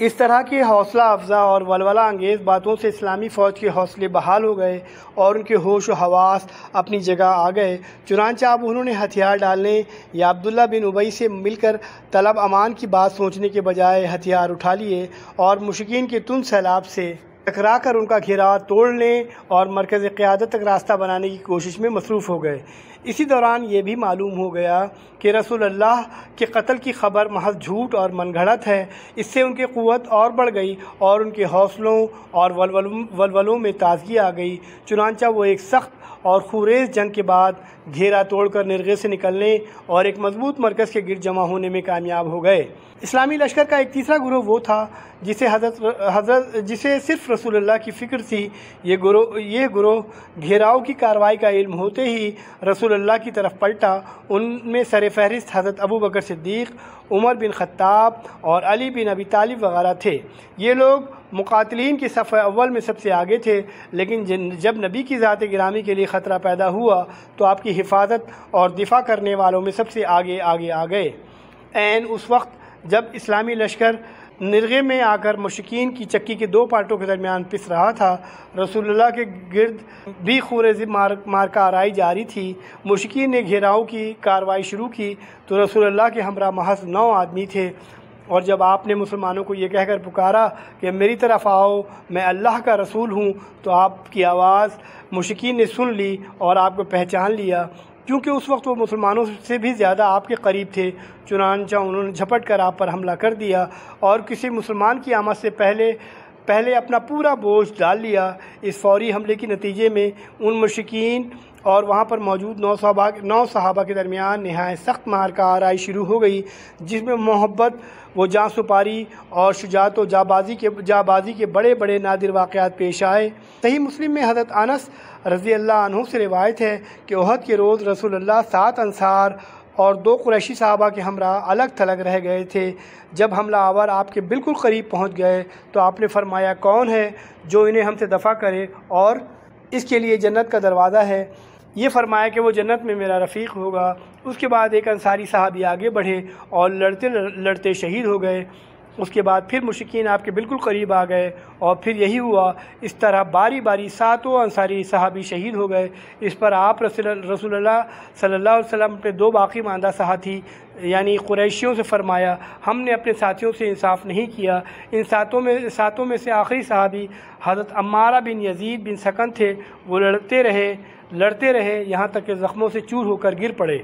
اس طرح کی حوصلہ افزا اور ولولہ انگیز باتوں سے اسلامی فوج کے حوصلے بحال ہو گئے اور ان کے ہوش و حواس اپنی جگہ آ گئے۔ چنانچہ اب انہوں نے ہتھیار ڈالنے یا عبداللہ بن ابی سے مل کر طلب امان کی بات سوچنے کے بجائے ہتھیار اٹھا لیے اور مشرکین کے تند سیلاب سے ٹکرا کر ان کا گھیراؤ توڑنے اور مرکز قیادت تک راستہ بنانے کی کوشش میں مصروف ہو گئے۔ اسی دوران یہ بھی معلوم ہو گیا کہ رسول اللہ کے قتل کی خبر محض جھوٹ اور من گھڑت ہے۔ اس سے ان کی قوت اور بڑھ گئی اور ان کے حوصلوں اور ولولوں میں تازگی آ گئی۔ چنانچہ وہ ایک سخت اور خوریز جنگ کے بعد گھیرا توڑ کر نرغے سے نکلنے اور ایک مضبوط مرکز کے گرد جمع ہونے میں کامیاب ہو گئے۔ اسلامی لشکر کا ایک تیسرا گروہ وہ تھا جسے صرف رسول اللہ کی فکر تھی۔ یہ گروہ گھیراؤ کی کارروائی کا علم ہوتے ہی رسول اللہ کی طرف پلٹا۔ ان میں سر فہرست حضرت ابو بکر صدیق، عمر بن خطاب اور علی بن ابی طالب وغیرہ تھے۔ یہ لوگ مقاتلین کے صف اول میں سب سے آگے تھے، لیکن جب نبی کی ذات گرامی کے لیے خطرہ پیدا ہوا تو آپ کی حفاظت اور دفاع کرنے والوں میں سب سے آگے آ گئے۔ عین اس وقت جب اسلامی لشکر نرغے میں آ کر مشرکین کی چکی کے دو پارٹوں کے درمیان پس رہا تھا، رسول اللہ کے گرد بھی خوریزی مارکہ آرائی جاری تھی۔ مشرکین نے گھیراؤ کی کارروائی شروع کی تو رسول اللہ کے ہمراہ محض 9 آدمی تھے، اور جب آپ نے مسلمانوں کو یہ کہہ کر پکارا کہ میری طرف آؤ، میں اللہ کا رسول ہوں، تو آپ کی آواز مشرکین نے سن لی اور آپ کو پہچان لیا، کیونکہ اس وقت وہ مسلمانوں سے بھی زیادہ آپ کے قریب تھے۔ چنانچہ انہوں نے جھپٹ کر آپ پر حملہ کر دیا اور کسی مسلمان کی آمد سے پہلے اپنا پورا بوجھ ڈال لیا۔ اس فوری حملے کے نتیجے میں ان مشرکین اور وہاں پر موجود 9 صحابہ کے درمیان نہایت سخت مارکہ آرائی شروع ہو گئی، جس میں محبت و جاں سپاری اور شجاعت و جابازی کے بڑے بڑے نادر واقعات پیش آئے۔ صحیح مسلم میں حضرت انس رضی اللہ عنہ سے روایت ہے کہ احد کے روز رسول اللہ 7 انصار اور 2 قریشی صحابہ کے ہمراہ الگ تھلگ رہ گئے تھے۔ جب حملہ آور آپ کے بالکل قریب پہنچ گئے تو آپ نے فرمایا، کون ہے جو انہیں ہم سے دفع کرے اور اس کے لیے جنت کا دروازہ ہے؟ یہ فرمایا کہ وہ جنت میں میرا رفیق ہوگا۔ اس کے بعد ایک انصاری صحابی آگے بڑھے اور لڑتے لڑتے شہید ہو گئے۔ اس کے بعد پھر مشرکین آپ کے بالکل قریب آ گئے اور پھر یہی ہوا۔ اس طرح باری باری 7 انصاری صحابی شہید ہو گئے۔ اس پر آپ رسول اللہ صلی اللہ علیہ وسلم اپنے 2 باقی ماندہ ساتھی یعنی قریشیوں سے فرمایا، ہم نے اپنے ساتھیوں سے انصاف نہیں کیا۔ ان ساتوں میں سے آخری صحابی حضرت عمارہ بن یزید بن سکن تھے۔ وہ لڑتے رہے یہاں تک کہ زخموں سے چور ہو کر گر پڑے۔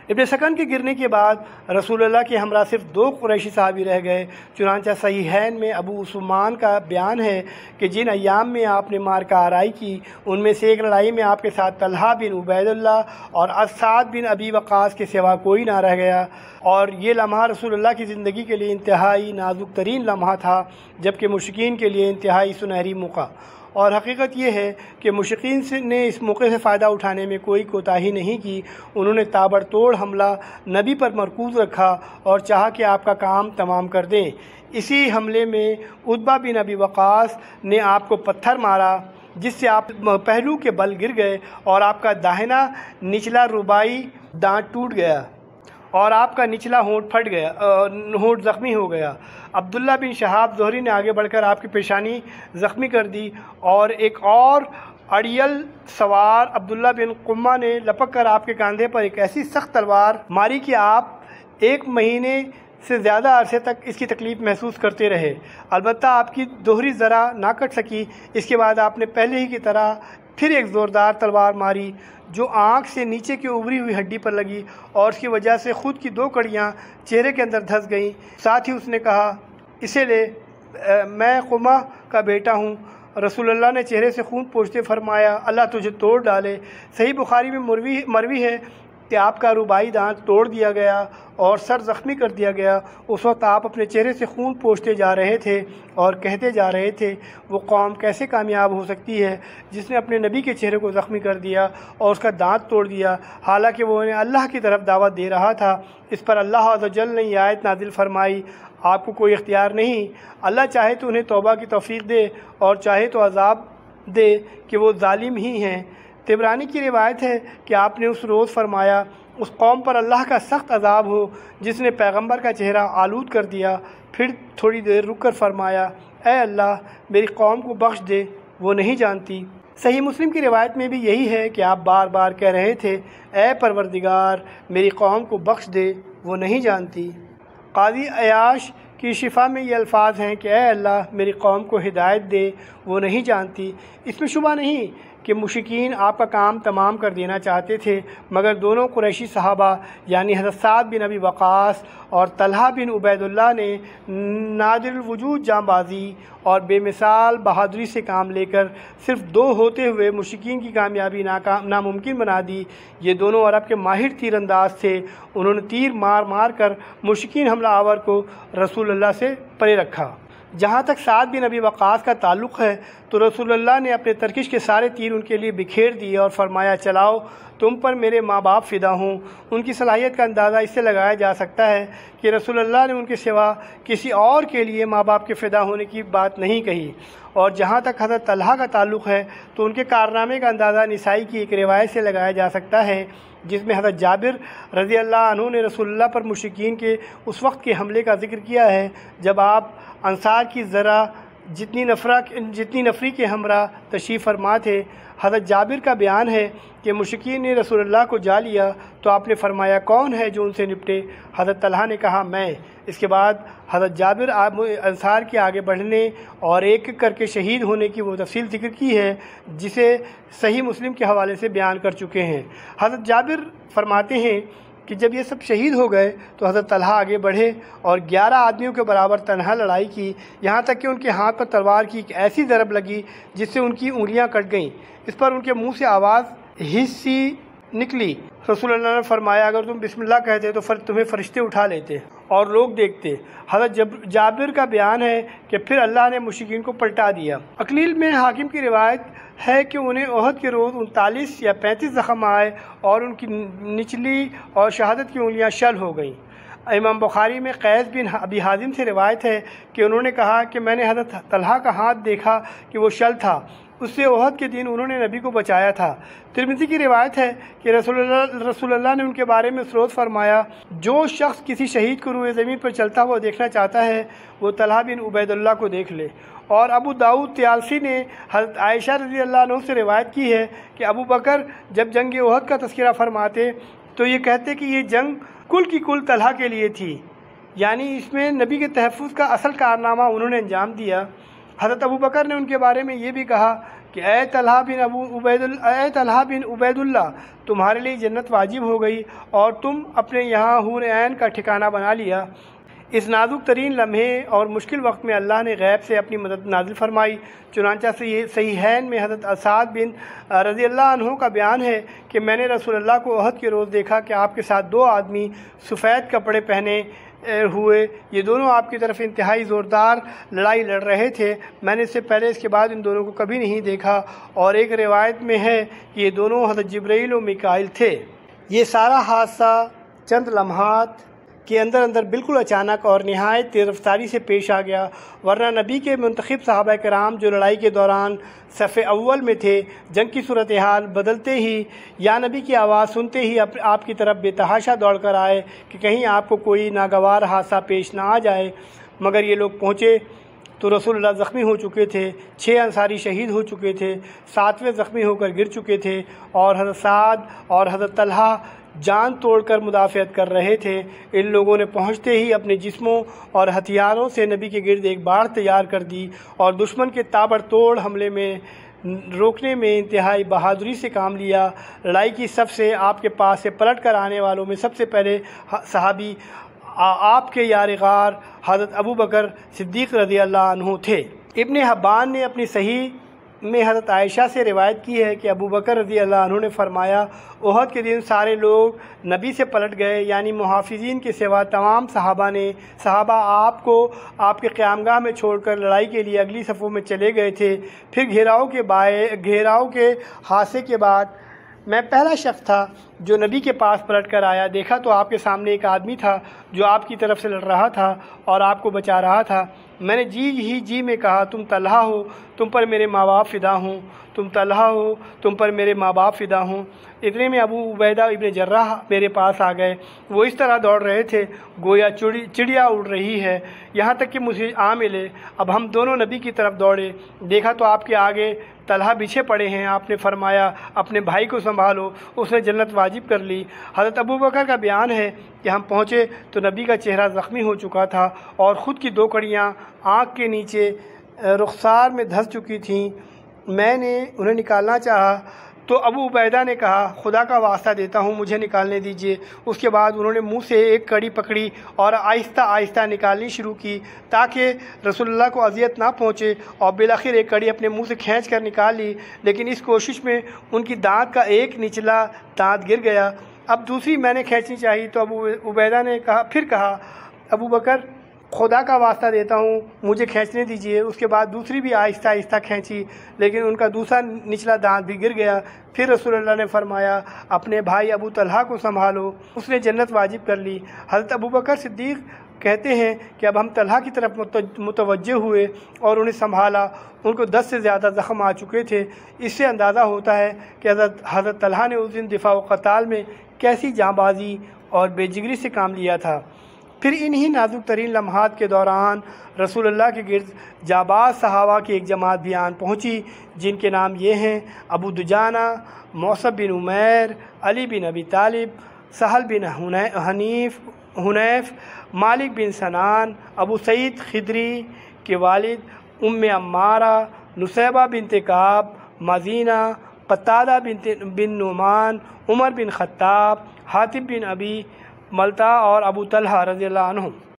ابن سکن کے گرنے کے بعد رسول اللہ کے ہمراہ صرف 2 قریشی صحابی رہ گئے۔ چنانچہ صحیحین میں ابو عثمان کا بیان ہے کہ جن ایام میں آپ نے مارکہ آرائی کی، ان میں سے ایک لڑائی میں آپ کے ساتھ طلحہ بن عبید اللہ اور سعد بن ابی وقاص کے سوا کوئی نہ رہ گیا، اور یہ لمحہ رسول اللہ کی زندگی کے لیے انتہائی نازک ترین لمحہ تھا، جبکہ مشرکین کے لیے انتہائی سنہری موقع۔ اور حقیقت یہ ہے کہ مشرکین نے اس موقع سے فائدہ اٹھانے میں کوئی کوتاہی نہیں کی۔ انہوں نے تابڑ توڑ حملہ نبی پر مرکوز رکھا اور چاہا کہ آپ کا کام تمام کر دیں۔ اسی حملے میں عتبہ بن ابی وقاص نے آپ کو پتھر مارا، جس سے آپ پہلو کے بل گر گئے اور آپ کا داہنا نچلا رباعی دانت ٹوٹ گیا اور آپ کا نچلا ہونٹ زخمی ہو گیا۔ عبداللہ بن شہاب زہری نے آگے بڑھ کر آپ کی پیشانی زخمی کر دی، اور ایک اور اڑیل سوار عبداللہ بن قمہ نے لپک کر آپ کے کاندھے پر ایک ایسی سخت تلوار ماری کہ آپ 1 مہینے سے زیادہ عرصے تک اس کی تکلیف محسوس کرتے رہے۔ البتہ آپ کی دوہری ذرا نہ کٹ سکی۔ اس کے بعد آپ نے پہلے ہی کی طرح پھر ایک زوردار تلوار ماری جو آنکھ سے نیچے کی ابری ہوئی ہڈی پر لگی، اور اس کی وجہ سے خود کی 2 کڑیاں چہرے کے اندر دھس گئیں۔ ساتھ ہی اس نے کہا، اسے لے، میں قمہ کا بیٹا ہوں۔ رسول اللہ نے چہرے سے خون پوچھتے فرمایا، اللہ تجھے توڑ ڈالے۔ صحیح بخاری میں مروی ہے کہ آپ کا رباعی دانت توڑ دیا گیا اور سر زخمی کر دیا گیا۔ اس وقت آپ اپنے چہرے سے خون پوچھتے جا رہے تھے اور کہتے جا رہے تھے، وہ قوم کیسے کامیاب ہو سکتی ہے جس نے اپنے نبی کے چہرے کو زخمی کر دیا اور اس کا دانت توڑ دیا، حالانکہ وہ انہیں اللہ کی طرف دعوت دے رہا تھا۔ اس پر اللہ عز و جل نے یہ آیت نازل فرمائی، آپ کو کوئی اختیار نہیں، اللہ چاہے تو انہیں توبہ کی توفیق دے اور چاہے تو عذاب دے کہ وہ ظالم ہی ہیں۔ طبرانی کی روایت ہے کہ آپ نے اس روز فرمایا، اس قوم پر اللہ کا سخت عذاب ہو جس نے پیغمبر کا چہرہ آلود کر دیا۔ پھر تھوڑی دیر رک کر فرمایا اے اللہ میری قوم کو بخش دے، وہ نہیں جانتی۔ صحیح مسلم کی روایت میں بھی یہی ہے کہ آپ بار بار کہہ رہے تھے اے پروردگار میری قوم کو بخش دے، وہ نہیں جانتی۔ قاضی عیاش کی شفا میں یہ الفاظ ہیں کہ اے اللہ میری قوم کو ہدایت دے، وہ نہیں جانتی۔ اس میں شبہ نہیں کہ مشرکین آپ کا کام تمام کر دینا چاہتے تھے، مگر دونوں قریشی صحابہ یعنی حضرت سعد بن ابی وقاص اور طلحہ بن عبید اللہ نے نادر الوجود جاں بازی اور بے مثال بہادری سے کام لے کر صرف 2 ہوتے ہوئے مشرکین کی کامیابی ناممکن بنا دی۔ یہ دونوں عرب کے ماہر تیر انداز تھے، انہوں نے تیر مار مار کر مشرکین حملہ آور کو رسول اللہ سے پرے رکھا۔ جہاں تک سعد بن ابی وقاص کا تعلق ہے تو رسول اللہ نے اپنے ترکش کے سارے تیر ان کے لیے بکھیر دیے اور فرمایا چلاؤ تم پر میرے ماں باپ فدا ہوں۔ ان کی صلاحیت کا اندازہ اس سے لگایا جا سکتا ہے کہ رسول اللہ نے ان کے سوا کسی اور کے لیے ماں باپ کے فدا ہونے کی بات نہیں کہی۔ اور جہاں تک حضرت طلحہ کا تعلق ہے تو ان کے کارنامے کا اندازہ نسائی کی ایک روایت سے لگایا جا سکتا ہے جس میں حضرت جابر رضی اللہ عنہ نے رسول اللہ پر مشرکین کے اس وقت کے حملے کا ذکر کیا ہے جب آپ انصار کی ذرا جتنی نفری کے ہمراہ تشریف فرما تھے۔ حضرت جابر کا بیان ہے کہ مشرکین نے رسول اللہ کو جا لیا تو آپ نے فرمایا کون ہے جو ان سے نپٹے؟ حضرت طلحہ نے کہا میں۔ اس کے بعد حضرت جابر انصار کے آگے بڑھنے اور ایک کر کے شہید ہونے کی وہ تفصیل ذکر کی ہے جسے صحیح مسلم کے حوالے سے بیان کر چکے ہیں۔ حضرت جابر فرماتے ہیں کہ جب یہ سب شہید ہو گئے تو حضرت طلحہ آگے بڑھے اور 11 آدمیوں کے برابر تنہا لڑائی کی، یہاں تک کہ ان کے ہاتھ پر تلوار کی ایک ایسی ضرب لگی جس سے ان کی انگلیاں کٹ گئیں۔ اس پر ان کے منہ سے آواز ہسی نکلی۔ رسول اللہ نے فرمایا اگر تم بسم اللہ کہتے تو تمہیں فرشتے اٹھا لیتے اور لوگ دیکھتے۔ حضرت جابر کا بیان ہے کہ پھر اللہ نے مشرکین کو پلٹا دیا۔ اقلیل میں حاکم کی روایت ہے کہ انہیں احد کے روز 39 یا 35 زخم آئے اور ان کی نچلی اور شہادت کی انگلیاں شل ہو گئیں۔ امام بخاری میں قیس بن ابی حازم سے روایت ہے کہ انہوں نے کہا کہ میں نے حضرت طلحہ کا ہاتھ دیکھا کہ وہ شل تھا، اس سے احد کے دن انہوں نے نبی کو بچایا تھا۔ ترمذی کی روایت ہے کہ رسول اللہ نے ان کے بارے میں سرود فرمایا جو شخص کسی شہید کو روئے زمین پر چلتا ہوا دیکھنا چاہتا ہے وہ طلحہ بن عبید اللہ کو دیکھ لے۔ اور ابو داؤد طیالسی نے حضرت عائشہ رضی اللہ عنہ سے روایت کی ہے کہ ابو بکر جب جنگ احد کا تذکرہ فرماتے تو یہ کہتے کہ یہ جنگ کل کی کل طلحہ کے لیے تھی، یعنی اس میں نبی کے تحفظ کا اصل کارنامہ انہوں نے انجام دیا۔ حضرت ابو بکر نے ان کے بارے میں یہ بھی کہا کہ اے طلحہ بن عبید اللہ تمہارے لیے جنت واجب ہو گئی اور تم اپنے یہاں حور عین کا ٹھکانہ بنا لیا۔ اس نازک ترین لمحے اور مشکل وقت میں اللہ نے غیب سے اپنی مدد نازل فرمائی۔ چنانچہ صحیحین میں حضرت سعد بن رضی اللہ عنہ کا بیان ہے کہ میں نے رسول اللہ کو احد کے روز دیکھا کہ آپ کے ساتھ 2 آدمی سفید کپڑے پہنے ہوئے، یہ دونوں آپ کی طرف انتہائی زوردار لڑائی لڑ رہے تھے۔ میں نے اس سے پہلے اس کے بعد ان دونوں کو کبھی نہیں دیکھا۔ اور ایک روایت میں ہے کہ یہ دونوں حضرت جبرائیل و میکائیل تھے۔ یہ سارا حادثہ چند لمحات کے اندر بالکل اچانک اور نہایت تیز رفتاری سے پیش آ گیا، ورنہ نبی کے منتخب صحابہ کرام جو لڑائی کے دوران صف اول میں تھے جنگ کی صورتحال بدلتے ہی یا نبی کی آواز سنتے ہی آپ کی طرف بے تحاشا دوڑ کر آئے کہ کہیں آپ کو کوئی ناگوار حادثہ پیش نہ آ جائے، مگر یہ لوگ پہنچے تو رسول اللہ زخمی ہو چکے تھے، 6 انصاری شہید ہو چکے تھے، 7ویں زخمی ہو کر گر چکے تھے اور حضرت سعد اور حضرت طلحہ جان توڑ کر مدافعت کر رہے تھے۔ ان لوگوں نے پہنچتے ہی اپنے جسموں اور ہتھیاروں سے نبی کے گرد ایک باڑ تیار کر دی اور دشمن کے تابڑ توڑ حملے میں روکنے میں انتہائی بہادری سے کام لیا۔ لڑائی کی سب سے آپ کے پاس سے پلٹ کر آنے والوں میں سب سے پہلے صحابی آپ کے یار غار حضرت ابو بکر صدیق رضی اللہ عنہ تھے۔ ابن حبان نے اپنی صحیح میں حضرت عائشہ سے روایت کی ہے کہ ابو بکر رضی اللہ عنہ نے فرمایا احد کے دن سارے لوگ نبی سے پلٹ گئے، یعنی محافظین کے سوا تمام صحابہ آپ کو آپ کے قیامگاہ میں چھوڑ کر لڑائی کے لیے اگلی صفوں میں چلے گئے تھے۔ پھر گھیراؤ کے حادثے کے بعد میں پہلا شخص تھا جو نبی کے پاس پلٹ کر آیا۔ دیکھا تو آپ کے سامنے ایک آدمی تھا جو آپ کی طرف سے لڑ رہا تھا اور آپ کو بچا رہا تھا۔ میں نے جی میں کہا تم طلحہ ہو، تم پر میرے ماں باپ فدا ہوں، تم طلحہ ہو، تم پر میرے ماں باپ فدا ہوں۔ اتنے میں ابو عبیدہ ابن جراح میرے پاس آ گئے۔ وہ اس طرح دوڑ رہے تھے گویا چڑیا اڑ رہی ہے، یہاں تک کہ مجھے آ ملے۔ اب ہم دونوں نبی کی طرف دوڑے، دیکھا تو آپ کے آگے طلحہ بچھے پڑے ہیں۔ آپ نے فرمایا اپنے بھائی کو سنبھالو، اس نے جنت واجب کر لی۔ حضرت ابوبکر کا بیان ہے کہ ہم پہنچے تو نبی کا چہرہ زخمی ہو چکا تھا اور خود کی 2 کڑیاں آنکھ کے نیچے رخسار میں دھس چکی تھیں۔ میں نے انہیں نکالنا چاہا تو ابو عبیدہ نے کہا خدا کا واسطہ دیتا ہوں مجھے نکالنے دیجیے۔ اس کے بعد انہوں نے منہ سے ایک کڑی پکڑی اور آہستہ آہستہ نکالنی شروع کی تاکہ رسول اللہ کو اذیت نہ پہنچے، اور بالآخر ایک کڑی اپنے منہ سے کھینچ کر نکال لی، لیکن اس کوشش میں ان کی دانت کا ایک نچلا دانت گر گیا۔ اب دوسری میں نے کھینچنی چاہی تو ابو عبیدہ نے کہا ابو بکر خدا کا واسطہ دیتا ہوں مجھے کھینچنے دیجیے۔ اس کے بعد دوسری بھی آہستہ آہستہ کھینچی، لیکن ان کا دوسرا نچلا دانت بھی گر گیا۔ پھر رسول اللہ نے فرمایا اپنے بھائی ابو طلحہ کو سنبھالو، اس نے جنت واجب کر لی۔ حضرت ابوبکر صدیق کہتے ہیں کہ اب ہم طلحہ کی طرف متوجہ ہوئے اور انہیں سنبھالا۔ ان کو 10 سے زیادہ زخم آ چکے تھے۔ اس سے اندازہ ہوتا ہے کہ حضرت طلحہ نے اس دن دفاع و قتال میں کیسی جاں بازی اور بے جگری سے کام لیا تھا۔ پھر انہی نازک ترین لمحات کے دوران رسول اللہ کے گرد جاباز صحابہ کی ایک جماعت بھی آن پہنچی، جن کے نام یہ ہیں ابو دجانہ، موصب بن عمیر، علی بن ابی طالب، سہل بن حنیف، مالک بن سنان، ابو سعید خدری کے والد، ام عمارہ، نصیبہ بنت کعب، مزینہ، قتادہ بن نعمان، عمر بن خطاب، حاتب بن ابی ملتا اور ابو طلحہ رضی اللہ عنہ۔